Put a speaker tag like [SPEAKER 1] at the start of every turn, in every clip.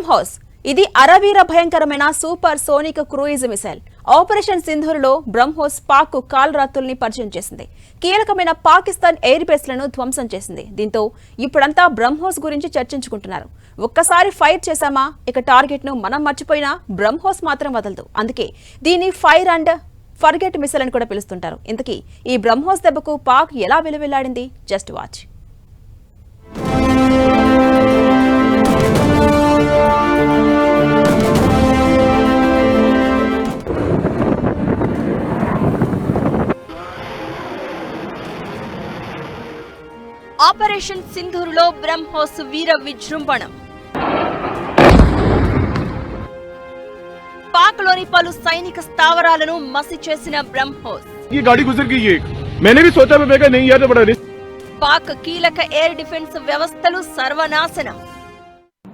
[SPEAKER 1] బ్రహ్మోస్ ఇది అరవీర భయంకరమైన supersonic cruise missile. Operation సింధూర్లో బ్రహ్మోస్ పాక్ కాల్రాతుల్ని పరిచయం చేసింది. కీలకమైన పాకిస్తాన్ ఎయిర్ బేస్లను ధ్వంసం చేసింది. దీంతో ఇప్పుడంతా బ్రహ్మోస్ గురించి చర్చించుకుంటున్నారు. ఒక్కసారి ఫైర్ చేశామా ఇక టార్గెట్ ను మనం మర్చిపోయినా బ్రహ్మోస్ మాత్రం వదలదు. అందుకే దీన్ని ఫైర్ అండ్ ఫర్గెట్ మిసైల్ అని కూడా పిలుస్తుంటారు. ఇంతకీ ఈ బ్రహ్మోస్ దెబ్బకు పాక్ ఎలా వెలువెల్లాడింది? Just watch. ఆపరేషన్ సింధూర్లో బ్రహ్మోస్ వీర విజృంభణం. పాక్ లోని పలు సైనిక స్థావరాలను మసి చేసిన బ్రహ్మోస్. పాక్ కీలక ఎయిర్ డిఫెన్స్ వ్యవస్థలు సర్వనాశనం.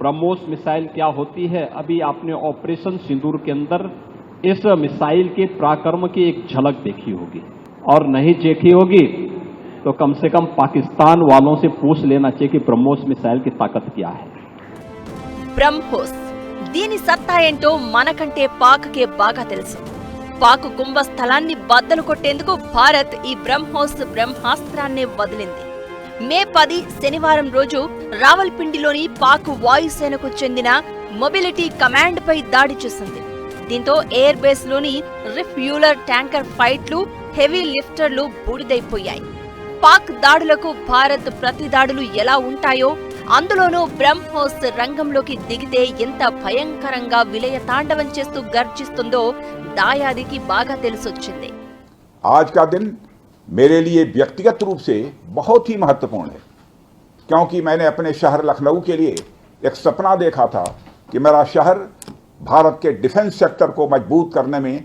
[SPEAKER 2] ब्रह्मोस मिसाइल क्या होती है, अभी आपने ऑपरेशन सिंदूर के अंदर इस मिसाइल के पराक्रम की एक झलक देखी होगी, और नहीं देखी होगी तो कम से कम पाकिस्तान वालों से पूछ लेना चाहिए कि ब्रह्मोस मिसाइल की ताकत क्या है.
[SPEAKER 1] బ్రహ్మోస్ దీని సత్తా ఏంటో మనకంటే పాక్కే బాగా తెలుసు. పాక్ కుంభస్థలాన్ని బద్దలు కొట్టేందుకు భారత్ ఈ బ్రహ్మోస్ బ్రహ్మాస్త్రాన్నే వదిలింది. మే 10 శనివారం రోజు రావల్పిండిలోని పాక్ వాయుసేనకు చెందిన మొబిలిటీ కమాండ్ పై దాడి చేసింది. దీంతో ఎయిర్ బేస్ లోని రిఫ్యూలర్ ట్యాంకర్ ఫైట్లు, హెవీ లిఫ్టర్లు బూడిదైపోయాయి. పాక్ దాడులకు భారత్ ప్రతి దాడులు ఎలా ఉంటాయో అందులోనూ బ్రహ్మోస్ రంగంలోకి దిగితే ఎంత భయంకరంగా విలయ తాండవం చేస్తూ గర్జిస్తుందో దాయాదికి బాగా తెలిసొచ్చింది.
[SPEAKER 3] आज का दिन मेरे लिए व्यक्तिगत रूप से बहुत ही महत्वपूर्ण है, क्योंकि मैंने अपने शहर लखनऊ के लिए एक सपना देखा था कि मेरा शहर भारत के डिफेंस सेक्टर को मजबूत करने में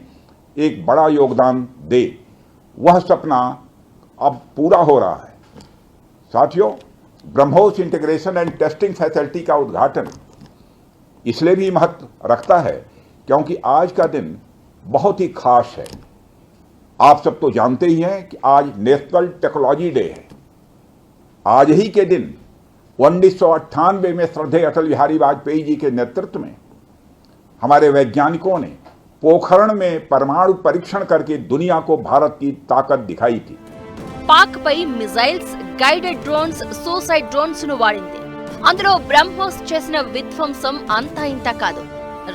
[SPEAKER 3] एक बड़ा योगदान दे. वह सपना अब पूरा हो रहा है. साथियों, BrahMos integration and testing facility का उद्घाटन इसलिए भी महत्व रखता है क्योंकि आज का दिन बहुत ही खास है. आप सब तो जानते ही हैं कि आज नेशनल टेक्नोलॉजी डे है. आज ही के दिन 1998 में श्रद्धेय अटल बिहारी वाजपेयी जी के नेतृत्व में हमारे वैज्ञानिकों ने पोखरण में परमाणु परीक्षण करके दुनिया को भारत की ताकत दिखाई थी.
[SPEAKER 1] పాక్ పై missiles, guided drones, suicide drones ను వాడింది. అందులో బ్రహ్మోస్ చేసిన విధ్వంసం అంతా ఇంతా కాదు.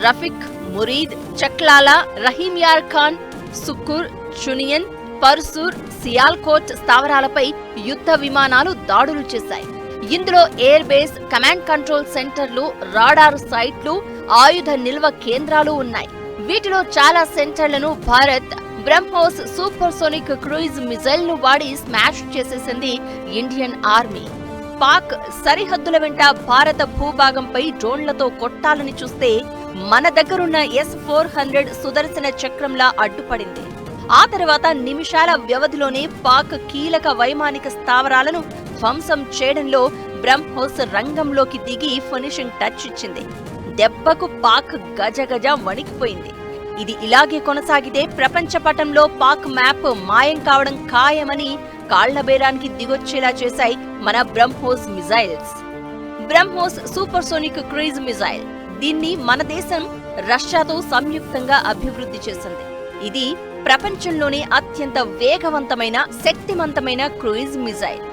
[SPEAKER 1] రఫిక్, మురీద్, చక్లాలా, రహీంయార్ ఖాన్, సుక్కూర్, చునియన్, పర్సూర్, సియాల్కోట్ స్థావరాలపై యుద్ధ విమానాలు దాడులు చేశాయి. ఇందులో ఎయిర్ బేస్, కమాండ్ కంట్రోల్ సెంటర్లు, రాడార్ సైట్లు, ఆయుధ నిల్వ కేంద్రాలు ఉన్నాయి. వీటిలో చాలా సెంటర్లను Bharat BrahMos supersonic cruise missile ను వాడి స్మాష్ చేసేసింది ఇండియన్ ఆర్మీ. పాక్ సరిహద్దుల వెంట భారత భూభాగంపై డ్రోన్లతో కొట్టాలని చూస్తే మన దగ్గరున్న S-400 సుదర్శన చక్రంలా అడ్డుపడింది. ఆ తర్వాత నిమిషాల వ్యవధిలోనే పాక్ కీలక వైమానిక స్థావరాలను ధ్వంసం చేయడంలో బ్రహ్మోస్ రంగంలోకి దిగి ఫినిషింగ్ టచ్ ఇచ్చింది. దెబ్బకు పాక్ గజగజ వణికిపోయింది. ఇది ఇలాగే కొనసాగితే ప్రపంచ పటంలో పాక్ మ్యాప్ మాయం కావడం ఖాయమని కాళ్లబేరానికి దిగొచ్చేలా చేశాయి మన BrahMos missiles. BrahMos supersonic cruise missile, దీన్ని మన దేశం రష్యాతో సంయుక్తంగా అభివృద్ధి చేసింది. ఇది ప్రపంచంలోనే అత్యంత వేగవంతమైన, శక్తివంతమైన క్రూయిజ్ మిజైల్.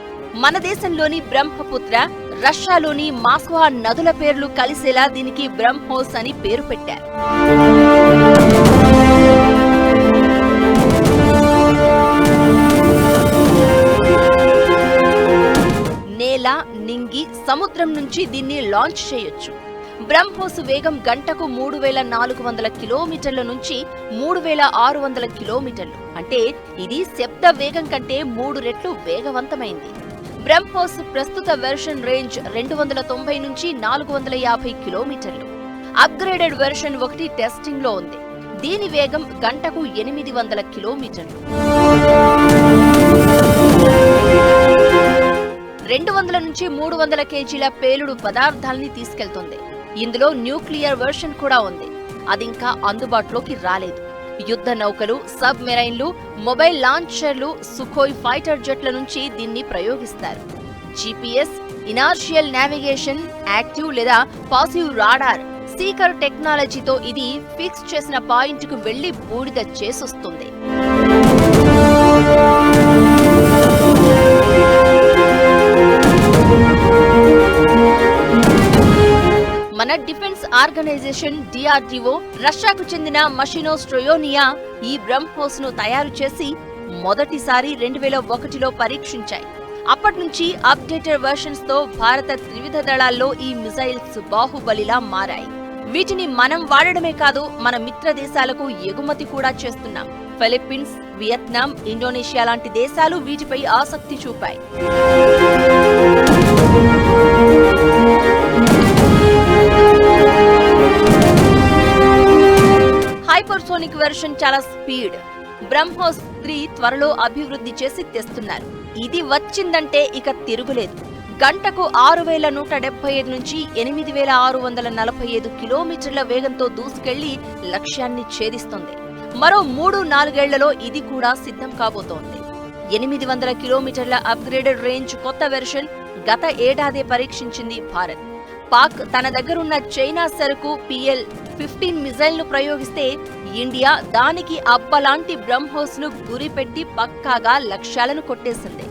[SPEAKER 1] మన దేశంలోని బ్రహ్మపుత్ర, రష్యాలోని మాస్వా నదుల పేర్లు కలిసేలా దీనికి బ్రహ్మోస్ అని పేరు పెట్టారు. నేల, నింగి, సముద్రం నుంచి దీన్ని లాంచ్ చేయొచ్చు. బ్రహ్మోస్ వేగం గంటకు 3400 కిలోమీటర్ల నుంచి 3600 కిలోమీటర్లు. అంటే ఇది శబ్ద వేగం కంటే 3 రెట్లు వేగవంతమైంది. బ్రహ్మోస్ ప్రస్తుత వెర్షన్ రేంజ్ 290 నుంచి 450 కిలోమీటర్లు. అప్గ్రేడెడ్ వెర్షన్ 1 టెస్టింగ్ లో ఉంది. దీని వేగం గంటకు 800 కిలోమీటర్లు. 200 నుంచి 300 కేజీల పేలుడు పదార్థాల్ని తీసుకెళ్తుంది. ఇందులో న్యూక్లియర్ వెర్షన్ కూడా ఉంది. అదింకా అందుబాటులోకి రాలేదు. యుద్ధ నౌకలు, సబ్ మెరైన్లు, మొబైల్ లాంచర్లు, సుఖోయ్ ఫైటర్ జెట్ల నుంచి దీన్ని ప్రయోగిస్తారు. జీపీఎస్, ఇనార్షియల్ నావిగేషన్, యాక్టివ్ లేదా పాసివ్ రాడార్, సీకర్ టెక్నాలజీతో ఇది ఫిక్స్ చేసిన పాయింట్ కు వెళ్లి బూడిద చేసొస్తుంది. మన డిఫెన్స్ ఆర్గనైజేషన్ DRDO, రష్యాకు చెందిన మషినో స్ట్రోయోనియా ఈ బ్రహ్మోస్ ను తయారు చేసి మొదటిసారి 2001లో పరీక్షించాయి. అప్పటి నుంచి అప్డేటెడ్ వెర్షన్స్ తో భారత త్రివిధ దళాల్లో ఈ మిసైల్స్ బాహుబలిలా మారాయి. వీటిని మనం వాడడమే కాదు, మన మిత్ర దేశాలకు ఎగుమతి కూడా చేస్తున్నాం. ఫిలిప్పీన్స్, వియత్నాం, ఇండోనేషియా లాంటి దేశాలు వీటిపై ఆసక్తి చూపాయి. హైపర్సోనిక్ వెర్షన్ చాలా స్పీడ్. బ్రహ్మోస్ 3 త్వరలో అభివృద్ధి చేసి తెస్తున్నారు. ఇది వచ్చిందంటే ఇక తిరుగులేదు. గంటకు 6175 నుంచి 8645 కిలోమీటర్ల వేగంతో దూసుకెళ్లి లక్ష్యాన్ని ఛేదిస్తుంది. మరో 3-4 ఏళ్లలో ఇది కూడా సిద్ధం కాబోతోంది. 800 కిలోమీటర్ల అప్గ్రేడెడ్ రేంజ్ కొత్త వెర్షన్ గత ఏడాదే పరీక్షించింది భారత్. పాక్ తన దగ్గరున్న చైనా సరుకు PL-15 మిజైల్ ను ప్రయోగిస్తే ఇండియా దానికి అబ్బలాంటి బ్రహ్మోస్ ను గురిపెట్టి పక్కాగా లక్ష్యాలను కొట్టేసింది.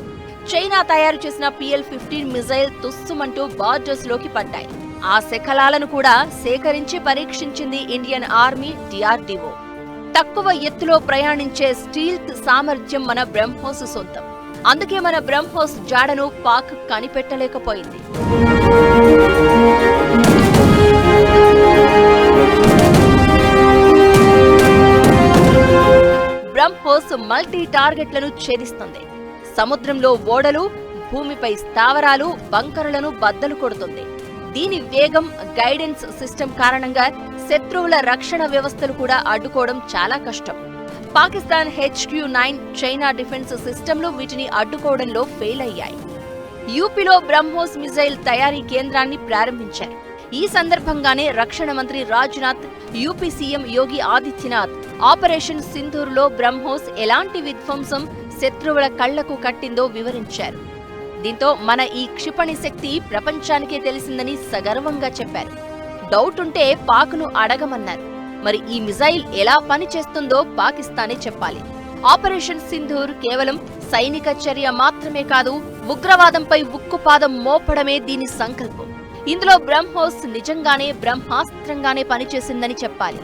[SPEAKER 1] చైనా తయారు చేసిన PL-15 మిజైల్ తుస్సుమంటూ బార్డర్స్ లోకి పడ్డాయి. ఆ శకలాలను కూడా సేకరించి పరీక్షించింది ఇండియన్ ఆర్మీ DRDO. తక్కువ ఎత్తులో ప్రయాణించే స్టీల్త్ సామర్థ్యం మన బ్రహ్మోస్ సొంతం. అందుకే మన బ్రహ్మోస్ జాడను పాక్ కనిపెట్టలేకపోయింది. బ్రహ్మోస్ మల్టీ టార్గెట్లను ఛేదిస్తుంది. సముద్రంలో ఓడలు, భూమిపై స్థావరాలు, బంకరులను బద్దలు కొడుతుంది. దీని వేగం, గైడెన్స్ సిస్టమ్ కారణంగా శత్రువుల రక్షణ వ్యవస్థలు కూడా అడ్డుకోవడం చాలా కష్టం. పాకిస్తాన్ HQ-9 చైనా డిఫెన్స్ సిస్టంలు వీటిని అడ్డుకోవడంలో ఫెయిల్ అయ్యాయి. యూపీలో బ్రహ్మోస్ మిజైల్ తయారీ కేంద్రాన్ని ప్రారంభించారు. ఈ సందర్భంగానే రక్షణ మంత్రి Rajnath, UP CM Yogi Adityanath operation సింధూర్లో బ్రహ్మోస్ ఎలాంటి విధ్వంసం శత్రువుల కళ్లకు కట్టిందో వివరించారు. దీంతో మన ఈ క్షిపణి శక్తి ప్రపంచానికే తెలిసిందని సగర్వంగా చెప్పారు. డౌట్ ఉంటే పాక్ను అడగమన్నారు. మరి ఈ మిజైల్ ఎలా పనిచేస్తుందో పాకిస్తానే చెప్పాలి. ఆపరేషన్ సింధూర్ కేవలం సైనిక చర్య మాత్రమే కాదు, ఉగ్రవాదంపై ఉక్కుపాదం మోపడమే దీని సంకల్పం. ఇందులో బ్రహ్మోస్ నిజంగానే బ్రహ్మాస్త్రంగానే పనిచేసిందని చెప్పాలి.